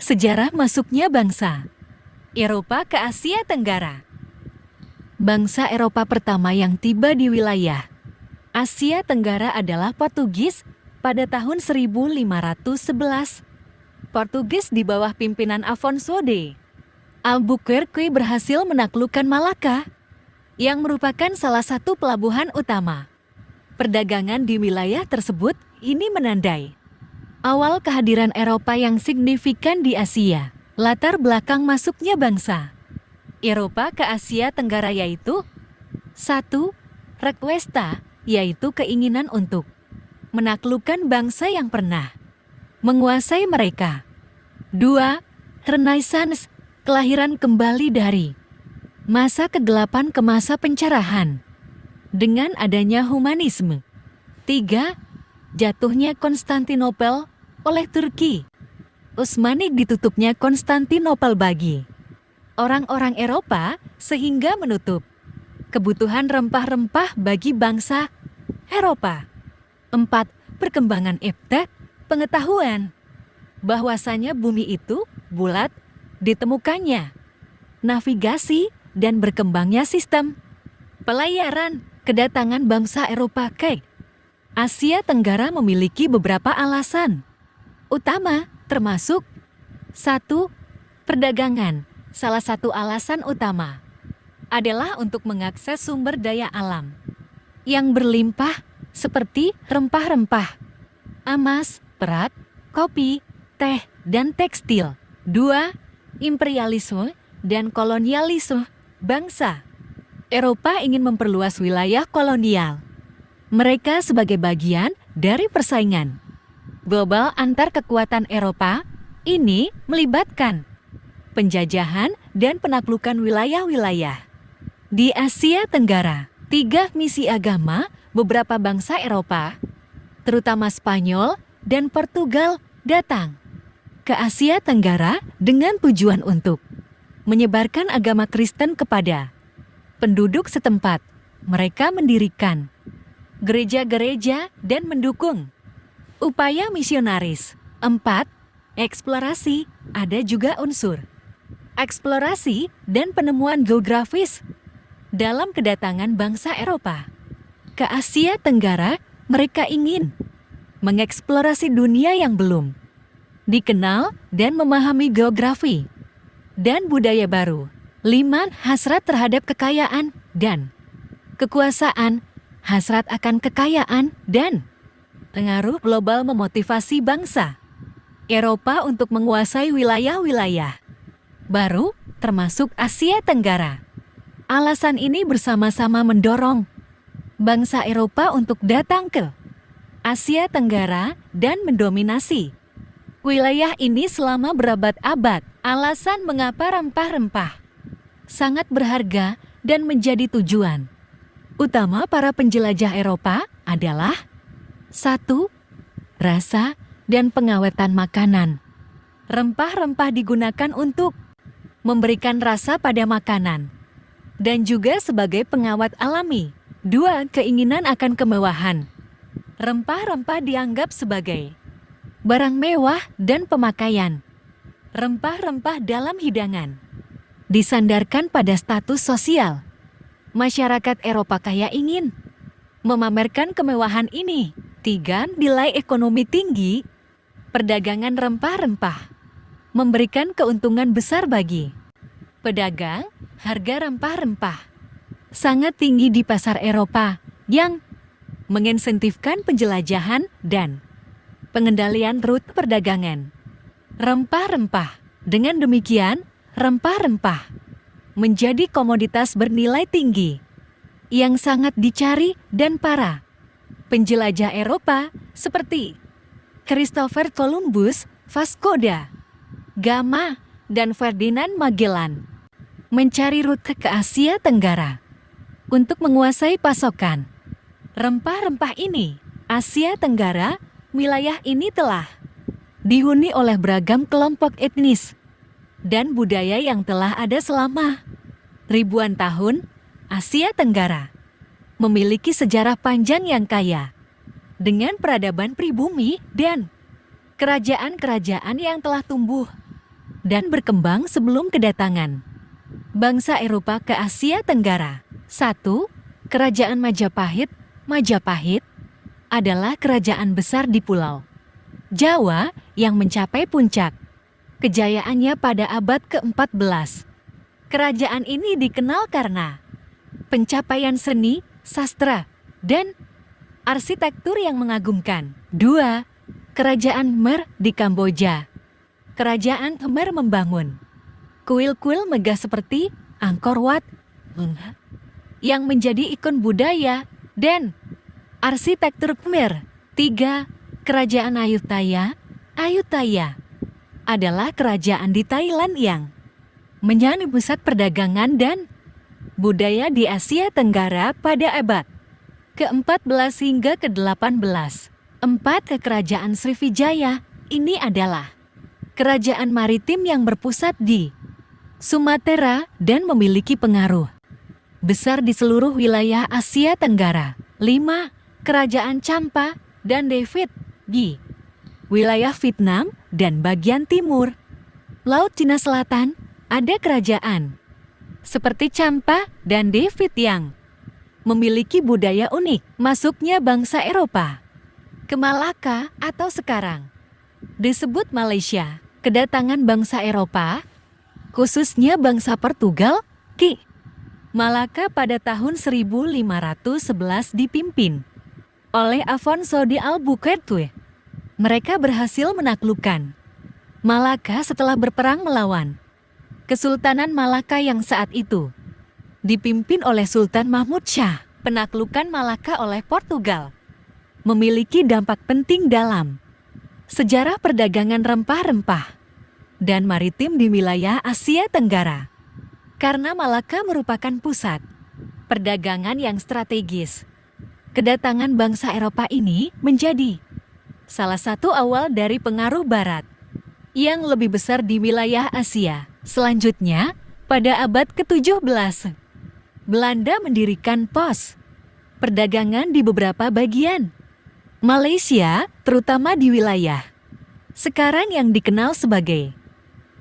Sejarah masuknya bangsa Eropa ke Asia Tenggara. Bangsa Eropa pertama yang tiba di wilayah Asia Tenggara adalah Portugis pada tahun 1511. Portugis di bawah pimpinan Afonso de Albuquerque berhasil menaklukkan Malaka, yang merupakan salah satu pelabuhan utama. Perdagangan di wilayah tersebut ini menandai awal kehadiran Eropa yang signifikan di Asia. Latar belakang masuknya bangsa Eropa ke Asia Tenggara yaitu 1. Requesta, yaitu keinginan untuk menaklukkan bangsa yang pernah menguasai mereka. 2. Renaissance, kelahiran kembali dari masa kegelapan ke masa pencerahan dengan adanya humanisme. 3. Jatuhnya Konstantinopel oleh Turki. Utsmani, ditutupnya Konstantinopel bagi orang-orang Eropa sehingga menutup kebutuhan rempah-rempah bagi bangsa Eropa. 4. Perkembangan pengetahuan bahwasanya bumi itu bulat, ditemukannya navigasi dan berkembangnya sistem pelayaran. Kedatangan bangsa Eropa ke Asia Tenggara memiliki beberapa alasan utama, termasuk 1. Perdagangan. Salah satu alasan utama adalah untuk mengakses sumber daya alam yang berlimpah seperti rempah-rempah, emas, perak, kopi, teh, dan tekstil. 2. Imperialisme dan kolonialisme. Bangsa Eropa ingin memperluas wilayah kolonial mereka sebagai bagian dari persaingan global antar kekuatan Eropa. Ini melibatkan penjajahan dan penaklukan wilayah-wilayah di Asia Tenggara. 3. Misi agama. Beberapa bangsa Eropa, terutama Spanyol dan Portugal, datang ke Asia Tenggara dengan tujuan untuk menyebarkan agama Kristen kepada penduduk setempat. Mereka mendirikan gereja-gereja dan mendukung upaya misionaris. 4. Eksplorasi. Ada juga unsur eksplorasi dan penemuan geografis dalam kedatangan bangsa Eropa ke Asia Tenggara. Mereka ingin mengeksplorasi dunia yang belum dikenal dan memahami geografi dan budaya baru. 5. Hasrat terhadap kekayaan dan kekuasaan. Hasrat akan kekayaan dan pengaruh global memotivasi bangsa Eropa untuk menguasai wilayah-wilayah baru, termasuk Asia Tenggara. Alasan ini bersama-sama mendorong bangsa Eropa untuk datang ke Asia Tenggara dan mendominasi wilayah ini selama berabad-abad. Alasan mengapa rempah-rempah sangat berharga dan menjadi tujuan utama para penjelajah Eropa adalah 1. Rasa dan pengawetan makanan. Rempah-rempah digunakan untuk memberikan rasa pada makanan dan juga sebagai pengawet alami. 2. Keinginan akan kemewahan. Rempah-rempah dianggap sebagai barang mewah dan pemakaian. Rempah-rempah dalam hidangan disandarkan pada status sosial. Masyarakat Eropa kaya ingin memamerkan kemewahan ini. 3. Nilai ekonomi tinggi. Perdagangan rempah-rempah memberikan keuntungan besar bagi pedagang. Harga rempah-rempah sangat tinggi di pasar Eropa yang menginsentifkan penjelajahan dan pengendalian rute perdagangan rempah-rempah. Dengan demikian, rempah-rempah menjadi komoditas bernilai tinggi yang sangat dicari dan para penjelajah Eropa seperti Christopher Columbus, Vasco da Gama, dan Ferdinand Magellan mencari rute ke Asia Tenggara untuk menguasai pasokan Rempah-rempah ini, Asia Tenggara, wilayah ini telah dihuni oleh beragam kelompok etnis dan budaya yang telah ada selama ribuan tahun. Asia Tenggara memiliki sejarah panjang yang kaya dengan peradaban pribumi dan kerajaan-kerajaan yang telah tumbuh dan berkembang sebelum kedatangan bangsa Eropa ke Asia Tenggara. 1. Kerajaan Majapahit. Majapahit adalah kerajaan besar di Pulau Jawa yang mencapai puncak kejayaannya pada abad ke-14. Kerajaan ini dikenal karena pencapaian seni, sastra, dan arsitektur yang mengagumkan. 2. Kerajaan Khmer di Kamboja. Kerajaan Khmer membangun kuil-kuil megah seperti Angkor Wat yang menjadi ikon budaya dan arsitektur Khmer. 3. Kerajaan Ayutthaya. Ayutthaya adalah kerajaan di Thailand yang menjadi pusat perdagangan dan budaya di Asia Tenggara pada abad ke-14 hingga ke-18. 4. Kerajaan Sriwijaya. Ini adalah kerajaan maritim yang berpusat di Sumatera dan memiliki pengaruh besar di seluruh wilayah Asia Tenggara. 5. Kerajaan Champa dan David di wilayah Vietnam dan bagian timur Laut Cina Selatan. Ada kerajaan seperti Champa dan David yang memiliki budaya unik. Masuknya bangsa Eropa ke Malaka atau sekarang disebut Malaysia. Kedatangan bangsa Eropa, khususnya bangsa Portugal, ke Malaka pada tahun 1511 dipimpin oleh Afonso de Albuquerque. Mereka berhasil menaklukkan Malaka setelah berperang melawan Kesultanan Malaka yang saat itu dipimpin oleh Sultan Mahmud Shah. Penaklukan Malaka oleh Portugal memiliki dampak penting dalam sejarah perdagangan rempah-rempah dan maritim di wilayah Asia Tenggara. Karena Malaka merupakan pusat perdagangan yang strategis, kedatangan bangsa Eropa ini menjadi salah satu awal dari pengaruh Barat yang lebih besar di wilayah Asia. Selanjutnya, pada abad ke-17, Belanda mendirikan pos perdagangan di beberapa bagian Malaysia, terutama di wilayah sekarang yang dikenal sebagai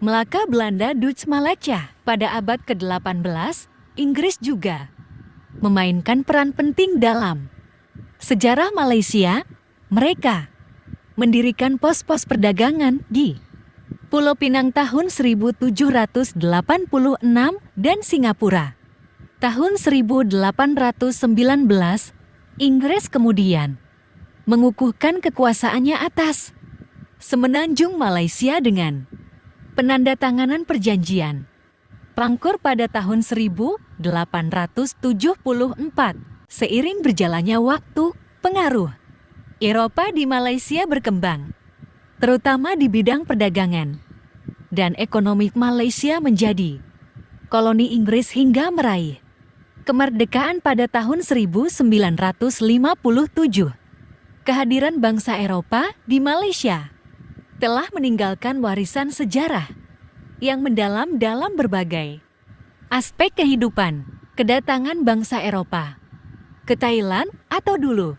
Melaka Belanda Dutch Malaysia. Pada abad ke-18, Inggris juga memainkan peran penting dalam sejarah Malaysia. Mereka mendirikan pos-pos perdagangan di Pulau Pinang tahun 1786 dan Singapura tahun 1819. Inggris kemudian mengukuhkan kekuasaannya atas semenanjung Malaysia dengan penandatanganan perjanjian Pangkor pada tahun 1874. Seiring berjalannya waktu, pengaruh Eropa di Malaysia berkembang, terutama di bidang perdagangan, dan ekonomi Malaysia menjadi koloni Inggris hingga meraih kemerdekaan pada tahun 1957. Kehadiran bangsa Eropa di Malaysia telah meninggalkan warisan sejarah yang mendalam dalam berbagai aspek kehidupan. Kedatangan bangsa Eropa ke Thailand atau dulu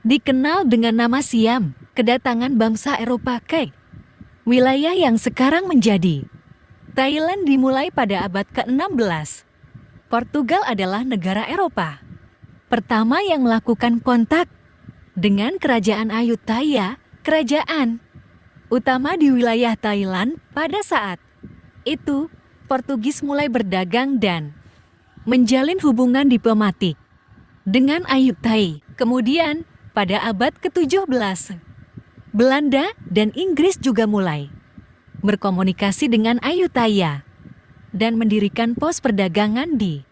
dikenal dengan nama Siam, kedatangan bangsa Eropa ke wilayah yang sekarang menjadi Thailand dimulai pada abad ke-16. Portugal adalah negara Eropa pertama yang melakukan kontak dengan kerajaan Ayutthaya, kerajaan utama di wilayah Thailand. Pada saat itu, Portugis mulai berdagang dan menjalin hubungan diplomatik dengan Ayutthaya. Kemudian, pada abad ke-17, Belanda dan Inggris juga mulai berkomunikasi dengan Ayutthaya dan mendirikan pos perdagangan di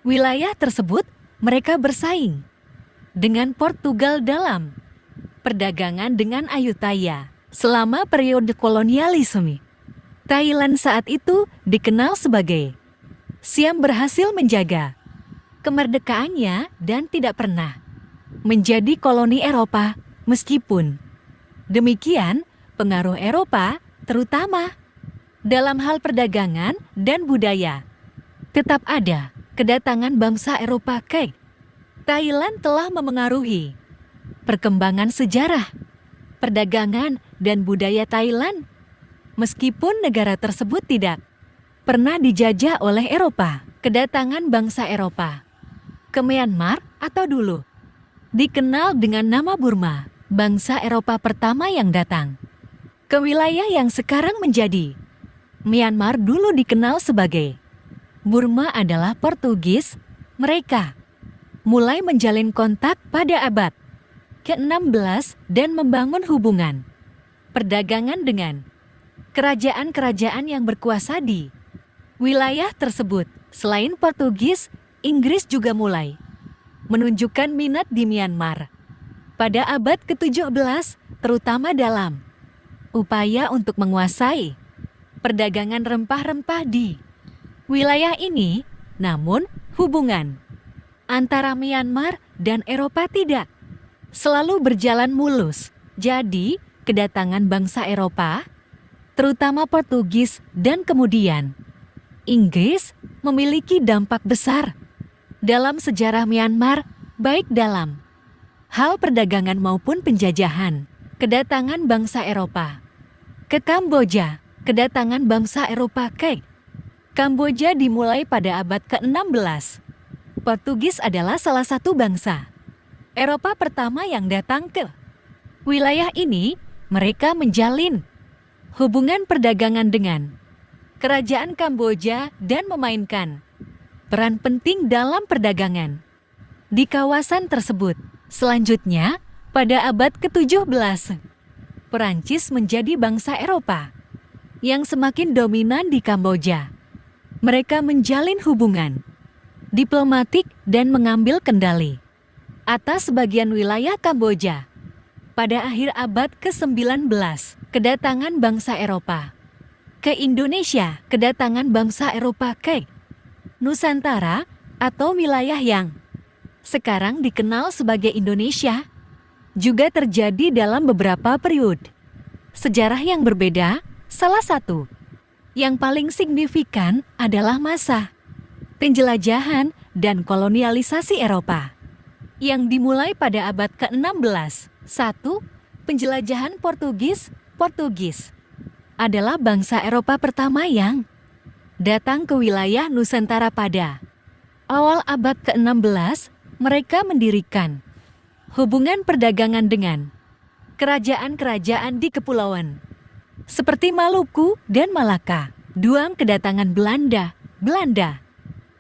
wilayah tersebut. Mereka bersaing dengan Portugal dalam perdagangan dengan Ayutthaya selama periode kolonialisme. Thailand saat itu dikenal sebagai Siam berhasil menjaga kemerdekaannya dan tidak pernah menjadi koloni Eropa, meskipun demikian, pengaruh Eropa, terutama dalam hal perdagangan dan budaya, tetap ada. Kedatangan bangsa Eropa ke Thailand telah memengaruhi perkembangan sejarah, perdagangan, dan budaya Thailand. Meskipun negara tersebut tidak pernah dijajah oleh Eropa, kedatangan bangsa Eropa ke Myanmar atau dulu dikenal dengan nama Burma, bangsa Eropa pertama yang datang ke wilayah yang sekarang menjadi Myanmar dulu dikenal sebagai Burma adalah Portugis. Mereka mulai menjalin kontak pada abad ke-16 dan membangun hubungan perdagangan dengan kerajaan-kerajaan yang berkuasa di wilayah tersebut. Selain Portugis, Inggris juga mulai menunjukkan minat di Myanmar pada abad ke-17, terutama dalam upaya untuk menguasai perdagangan rempah-rempah di wilayah ini. Namun, hubungan antara Myanmar dan Eropa tidak selalu berjalan mulus. Jadi, kedatangan bangsa Eropa, terutama Portugis dan kemudian Inggris, memiliki dampak besar dalam sejarah Myanmar, baik dalam hal perdagangan maupun penjajahan. Kedatangan bangsa Eropa ke Kamboja. Kedatangan bangsa Eropa ke Kamboja dimulai pada abad ke-16. Portugis adalah salah satu bangsa Eropa pertama yang datang ke wilayah ini. Mereka menjalin hubungan perdagangan dengan kerajaan Kamboja dan memainkan peran penting dalam perdagangan di kawasan tersebut. Selanjutnya, pada abad ke-17, Perancis menjadi bangsa Eropa yang semakin dominan di Kamboja. Mereka menjalin hubungan diplomatik dan mengambil kendali atas sebagian wilayah Kamboja. Pada akhir abad ke-19, kedatangan bangsa Eropa ke Indonesia. Kedatangan bangsa Eropa ke Nusantara atau wilayah yang sekarang dikenal sebagai Indonesia juga terjadi dalam beberapa periode sejarah yang berbeda. Salah satu yang paling signifikan adalah masa penjelajahan dan kolonialisasi Eropa yang dimulai pada abad ke-16. 1. Penjelajahan Portugis. Portugis adalah bangsa Eropa pertama yang datang ke wilayah Nusantara pada awal abad ke-16. Mereka mendirikan hubungan perdagangan dengan kerajaan-kerajaan di kepulauan seperti Maluku dan Malaka. 2. Kedatangan Belanda. Belanda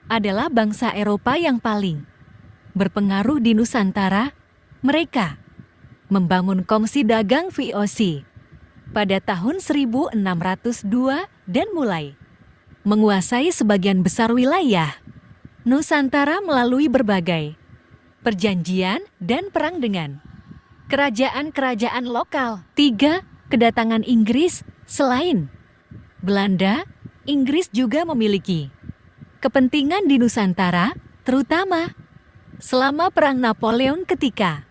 adalah bangsa Eropa yang paling berpengaruh di Nusantara. Mereka membangun Kongsi Dagang VOC pada tahun 1602 dan mulai menguasai sebagian besar wilayah Nusantara melalui berbagai perjanjian dan perang dengan kerajaan-kerajaan lokal. 3. Kedatangan Inggris. Selain Belanda, Inggris juga memiliki kepentingan di Nusantara, terutama selama Perang Napoleon ketika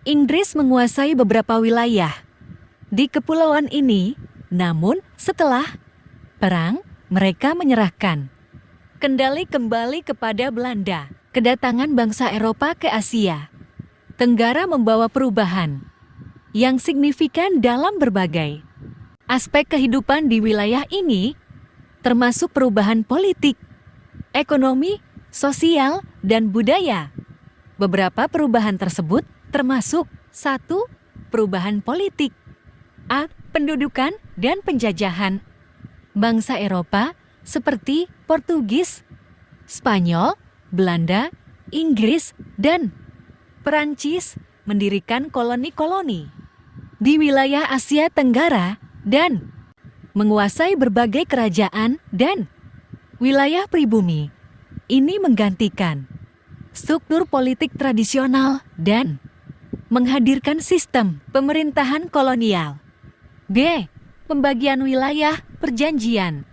Inggris menguasai beberapa wilayah di kepulauan ini. Namun, setelah perang, mereka menyerahkan kendali kembali kepada Belanda. Kedatangan bangsa Eropa ke Asia Tenggara membawa perubahan yang signifikan dalam berbagai aspek kehidupan di wilayah ini, termasuk perubahan politik, ekonomi, sosial, dan budaya. Beberapa perubahan tersebut termasuk 1. Perubahan politik. A. Pendudukan dan penjajahan. Bangsa Eropa seperti Portugis, Spanyol, Belanda, Inggris, dan Perancis mendirikan koloni-koloni di wilayah Asia Tenggara dan menguasai berbagai kerajaan dan wilayah pribumi. Ini menggantikan struktur politik tradisional dan menghadirkan sistem pemerintahan kolonial. B. Pembagian wilayah. Perjanjian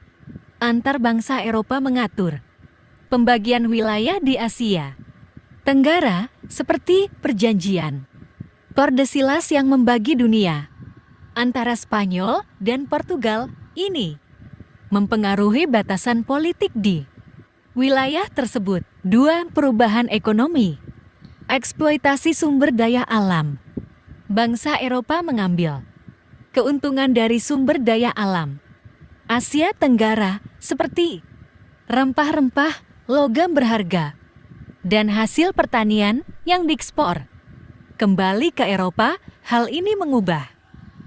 antar bangsa Eropa mengatur pembagian wilayah di Asia Tenggara seperti perjanjian Tordesillas yang membagi dunia antara Spanyol dan Portugal ini mempengaruhi batasan politik di wilayah tersebut. 2. Perubahan ekonomi. Eksploitasi sumber daya alam. Bangsa Eropa mengambil keuntungan dari sumber daya alam Asia Tenggara seperti rempah-rempah, logam berharga, dan hasil pertanian yang diekspor kembali ke Eropa. Hal ini mengubah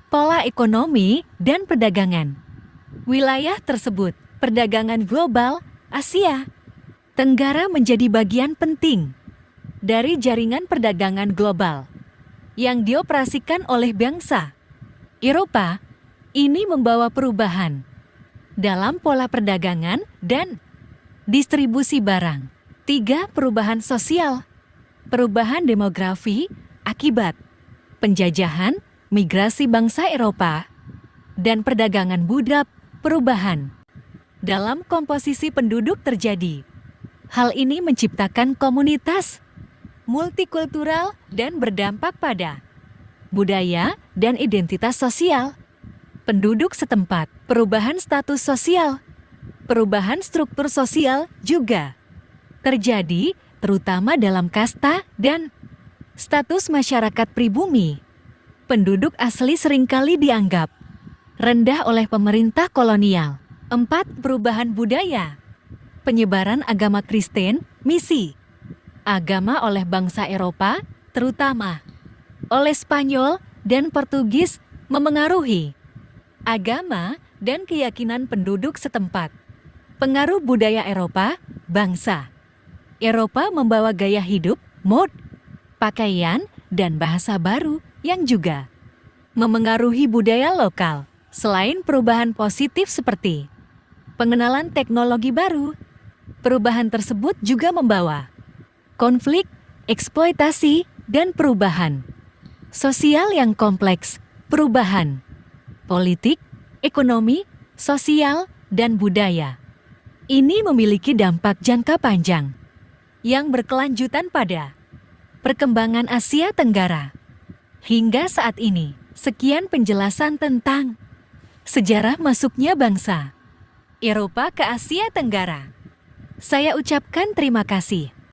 pola ekonomi dan perdagangan wilayah tersebut. Perdagangan global. Asia Tenggara menjadi bagian penting dari jaringan perdagangan global yang dioperasikan oleh bangsa Eropa. Ini membawa perubahan dalam pola perdagangan dan distribusi barang. 3. Perubahan sosial. Perubahan demografi akibat penjajahan, migrasi bangsa Eropa, dan perdagangan budak. Perubahan dalam komposisi penduduk terjadi. Hal ini menciptakan komunitas multikultural dan berdampak pada budaya dan identitas sosial penduduk setempat. Perubahan status sosial. Perubahan struktur sosial juga terjadi, terutama dalam kasta dan status masyarakat pribumi. Penduduk asli seringkali dianggap rendah oleh pemerintah kolonial. 4. Perubahan budaya. Penyebaran agama Kristen, misi agama oleh bangsa Eropa, terutama oleh Spanyol dan Portugis, memengaruhi agama dan keyakinan penduduk setempat. Pengaruh budaya Eropa. Bangsa Eropa membawa gaya hidup, mode, pakaian, dan bahasa baru yang juga memengaruhi budaya lokal. Selain perubahan positif seperti pengenalan teknologi baru, perubahan tersebut juga membawa konflik, eksploitasi, dan perubahan sosial yang kompleks. Perubahan politik, ekonomi, sosial, dan budaya ini memiliki dampak jangka panjang yang berkelanjutan pada perkembangan Asia Tenggara. Hingga saat ini, sekian penjelasan tentang sejarah masuknya bangsa Eropa ke Asia Tenggara. Saya ucapkan terima kasih.